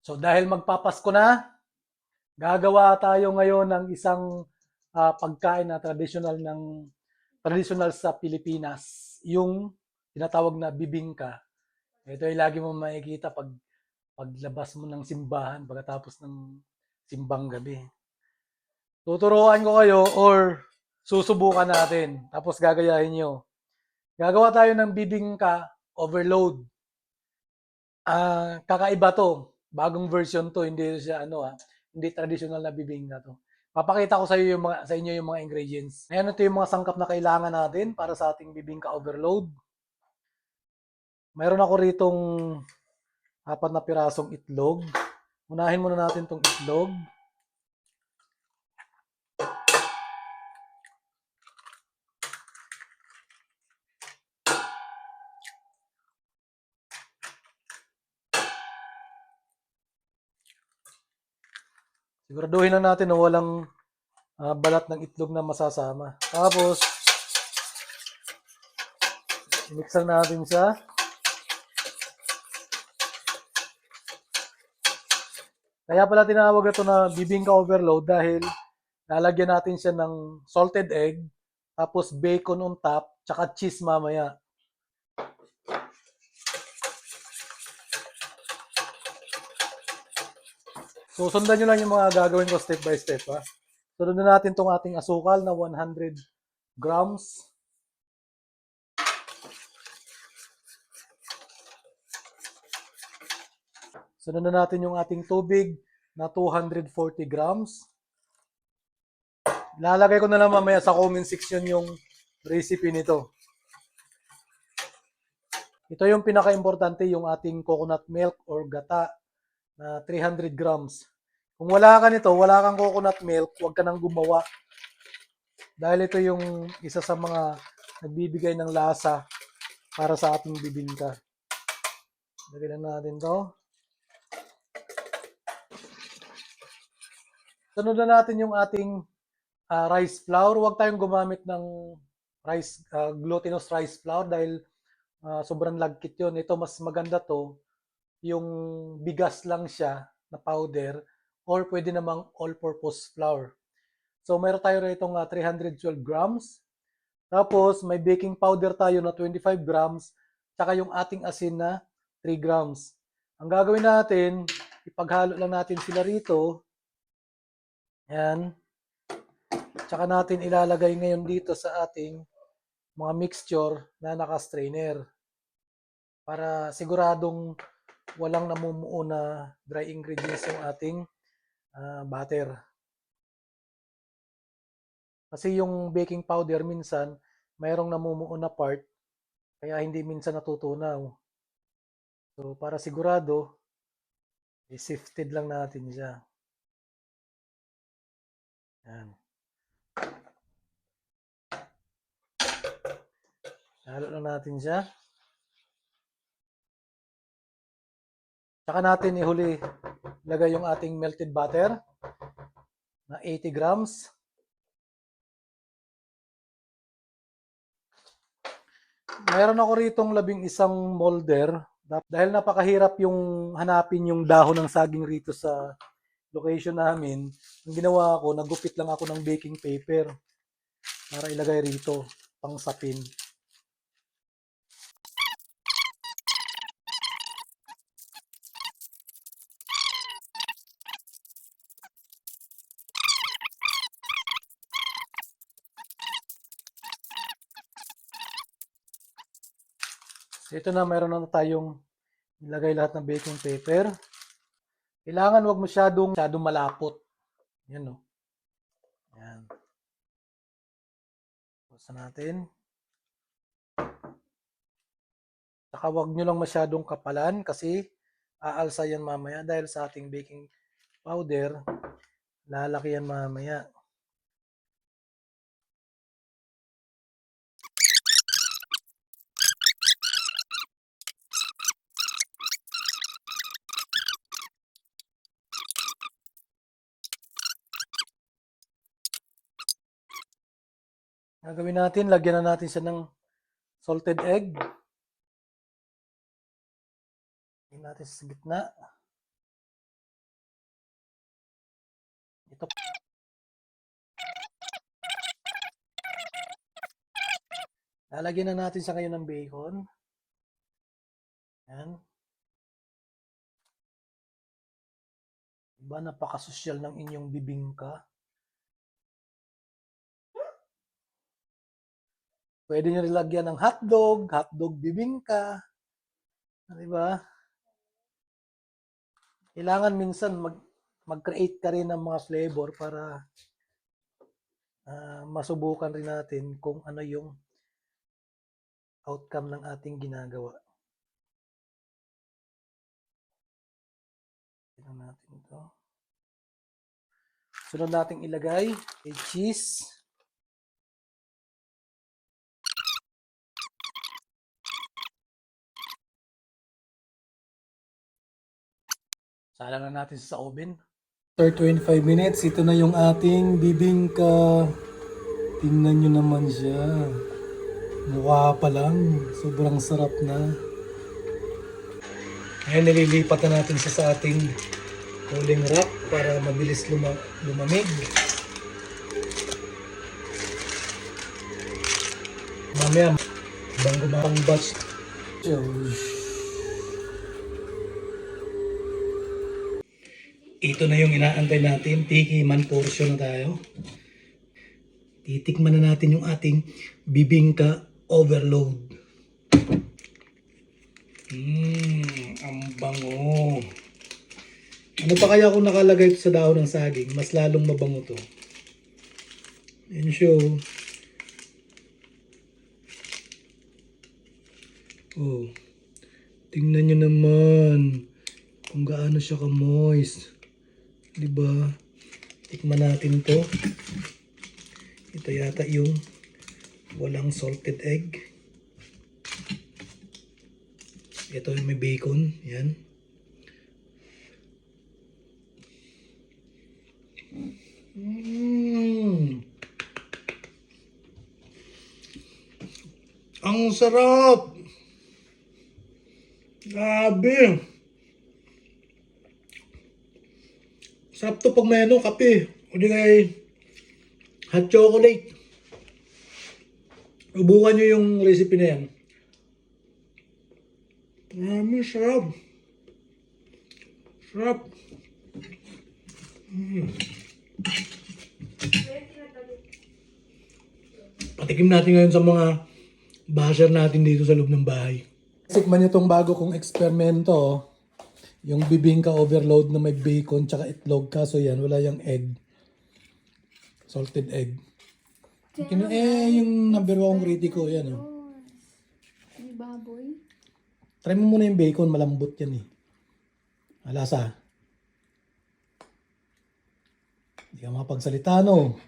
So dahil magpapasko na, gagawa tayo ngayon ng isang pagkain na traditional sa Pilipinas, yung tinatawag na bibingka. Ito ay lagi mo makikita paglabas mo ng simbahan pagkatapos ng simbang gabi. Tuturuan ko kayo or susubukan natin. Tapos gagayahin nyo. Gagawa tayo ng bibingka overload. Kakaiba to. Bagong version to. Hindi siya hindi traditional na bibingka to. Papakita ko sa inyo yung mga ingredients. Ngayon ito yung mga sangkap na kailangan natin para sa ating bibingka overload. Mayroon ako ritong 4 na pirasong itlog. Unahin muna natin tong itlog. Siguraduhin na natin na walang balat ng itlog na masasama. Tapos, mix lang natin siya. Kaya pala tinawag ito na bibingka overload dahil lalagyan natin siya ng salted egg, tapos bacon on top, tsaka cheese mamaya. So, sundan nyo lang yung mga gagawin ko step by step. Sundan natin itong ating asukal na 100 grams. Sundan natin yung ating tubig na 240 grams. Lalagay ko na lang mamaya sa comment section yung recipe nito. Ito yung pinaka-importante, yung ating coconut milk or gata na 300 grams. Kung wala ka nito, wala kang coconut milk, huwag ka nang gumawa. Dahil ito yung isa sa mga nagbibigay ng lasa para sa ating bibingka. Lagyan natin to. Sunod na natin yung ating rice flour. Huwag tayong gumamit ng glutinous rice flour dahil sobrang lagkit yun. Ito mas maganda to, yung bigas lang siya na powder or pwede namang all-purpose flour. So mayroon tayo rito 312 grams. Tapos may baking powder tayo na 25 grams. Tsaka yung ating asin na 3 grams. Ang gagawin natin, ipaghalo lang natin sila rito. Yan. Tsaka natin ilalagay ngayon dito sa ating mga mixture na naka-strainer. Para siguradong walang namumuo na dry ingredients yung ating batter. Kasi yung baking powder minsan, mayroong namumuo na part, kaya hindi minsan natutunaw. So, para sigurado, i-sifted lang natin siya. Yan. Halo lang natin siya. Saka natin ihuli, lagay yung ating melted butter na 80 grams. Mayroon ako ritong 11 molder. Dahil napakahirap yung hanapin yung dahon ng saging rito sa location namin, ang ginawa ko, nagupit lang ako ng baking paper para ilagay rito, pang sapin. So ito na, mayroon na tayong ilagay lahat ng baking paper. Kailangan wag masyadong malapot. Yan o. Yan. Basta natin. Saka wag nyo lang masyadong kapalan kasi aalsa yan mamaya dahil sa ating baking powder, lalaki yan mamaya. Gagawin natin, lagyan na natin siya ng salted egg. Lagyan natin sa gitna. Ito. Lalagyan na natin sa ngayon ng bacon. Yan. Diba, napakasosyal ng inyong bibingka. Pwede nyo rin lagyan ng hotdog bibingka. Diba? Kailangan minsan mag-create ka rin ng mga flavor para masubukan rin natin kung ano yung outcome ng ating ginagawa. Tingnan natin ito. Sunod nating ilagay ay cheese. Salang na natin sa oven. After 25 minutes, ito na yung ating bibingka. Tingnan nyo naman siya. Mukha pa lang. Sobrang sarap na. Ngayon nililipat na natin siya sa ating cooling rack para mabilis lumamig. Mamaya, bago makang batch. Ito na yung inaantay natin. Tikiman portion na tayo. Titikman na natin yung ating bibingka overload. Ang bango. Ano pa kaya kung nakalagay ito sa dahon ng saging? Mas lalong mabango to. Ayan siya. Oh. Tingnan nyo naman kung gaano siya ka-moist. Diba? Tikman natin to. Ito yata yung walang salted egg. Ito yung may bacon. Yan. Ang sarap! Grabe! Sarap to pag may kape. O di kay hot chocolate. Subukan nyo yung recipe na yan. Sarap. Sarap. Patikim natin ngayon sa mga basher natin dito sa loob ng bahay. Tikman nyo itong bago kong eksperimento. Yung bibingka overload na may bacon tsaka itlog. Kaso yan, wala yung egg. Salted egg. Yung number 1 kritiko, yan. May baboy. Try mo muna yung bacon, malambot yan eh. Alasa. Hindi ka makapagsalita, no?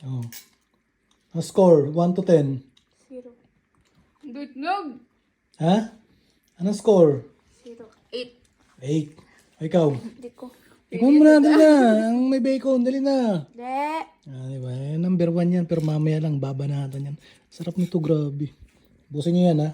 Oh. Ang score, 1 to 10. 0. Dutnog. Ha? Anong score? 0. 8. 8. Ikaw? Hindi ko. Tikman mo na, dali na. Ang may bacon, dali na. De. Diba? Number 1 yan, pero mamaya lang, babanatan yan. Sarap nito, grabe. Busin nyo yan, ha?